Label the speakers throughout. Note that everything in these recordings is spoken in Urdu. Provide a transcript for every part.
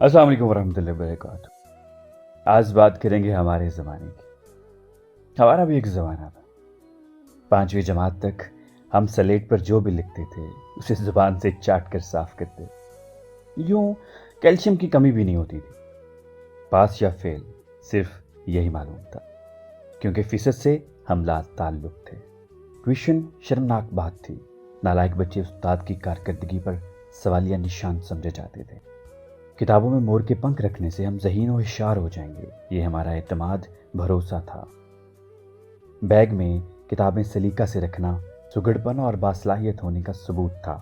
Speaker 1: السلام علیکم ورحمۃ اللہ وبرکاتہ۔ آج بات کریں گے ہمارے زمانے کی۔ ہمارا بھی ایک زمانہ تھا۔ 5ویں جماعت تک ہم سلیٹ پر جو بھی لکھتے تھے اسے زبان سے چاٹ کر صاف کرتے۔ یوں کیلشیم کی کمی بھی نہیں ہوتی تھی۔ پاس یا فیل صرف یہی معلوم تھا، کیونکہ فیصد سے ہم لا تعلق تھے۔ ٹیوشن شرمناک بات تھی۔ نالائق بچے استاد کی کارکردگی پر سوالیہ نشان سمجھے جاتے تھے۔ کتابوں میں مور کے پنکھ رکھنے سے ہم ذہین و ہوشیار ہو جائیں گے، یہ ہمارا اعتماد بھروسہ تھا۔ بیگ میں کتابیں سلیقہ سے رکھنا سگڑپن اور باصلاحیت ہونے کا ثبوت تھا۔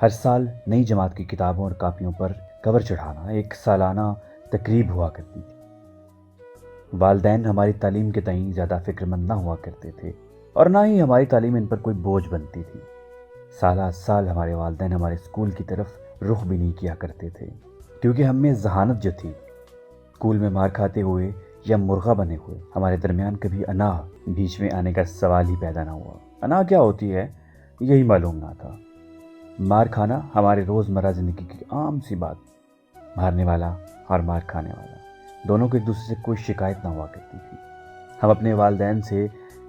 Speaker 1: ہر سال نئی جماعت کی کتابوں اور کاپیوں پر کور چڑھانا ایک سالانہ تقریب ہوا کرتی تھی۔ والدین ہماری تعلیم کے تئیں زیادہ فکر مند نہ ہوا کرتے تھے، اور نہ ہی ہماری تعلیم ان پر کوئی بوجھ بنتی تھی۔ سالہ سال ہمارے والدین ہمارے اسکول کی طرف رخ بھی نہیں کیا کرتے تھے، کیونکہ ہم میں ذہانت جو تھی۔ اسکول میں مار کھاتے ہوئے یا مرغا بنے ہوئے ہمارے درمیان کبھی انا بیچ میں آنے کا سوال ہی پیدا نہ ہوا۔ انا کیا ہوتی ہے یہی معلوم نہ تھا۔ مار کھانا ہمارے روزمرہ زندگی کی عام سی بات۔ مارنے والا اور مار کھانے والا دونوں کو ایک دوسرے سے کوئی شکایت نہ ہوا کرتی تھی۔ ہم اپنے والدین سے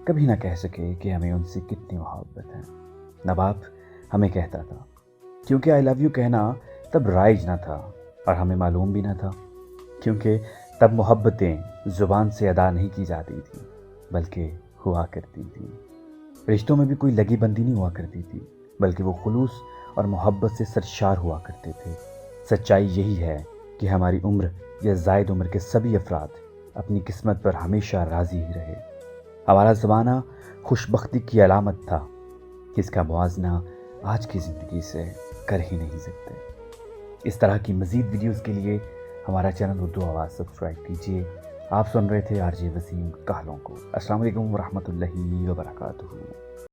Speaker 1: کبھی نہ کہہ سکے کہ ہمیں ان سے کتنی محبت ہے۔ نہ باپ ہمیں کہتا تھا، کیونکہ آئی لو یو کہنا تب رائج نہ تھا، اور ہمیں معلوم بھی نہ تھا، کیونکہ تب محبتیں زبان سے ادا نہیں کی جاتی تھیں بلکہ ہوا کرتی تھیں۔ رشتوں میں بھی کوئی لگی بندی نہیں ہوا کرتی تھی، بلکہ وہ خلوص اور محبت سے سرشار ہوا کرتے تھے۔ سچائی یہی ہے کہ ہماری عمر یا زائد عمر کے سبھی افراد اپنی قسمت پر ہمیشہ راضی ہی رہے۔ ہمارا زمانہ خوش بختی کی علامت تھا، جس کا موازنہ آج کی زندگی سے کر ہی نہیں سکتے۔ اس طرح کی مزید ویڈیوز کے لیے ہمارا چینل اردو آواز سبسکرائب کیجیے۔ آپ سن رہے تھے RJ وسیم کہلوں کو۔ السلام علیکم ورحمۃ اللہ وبرکاتہ۔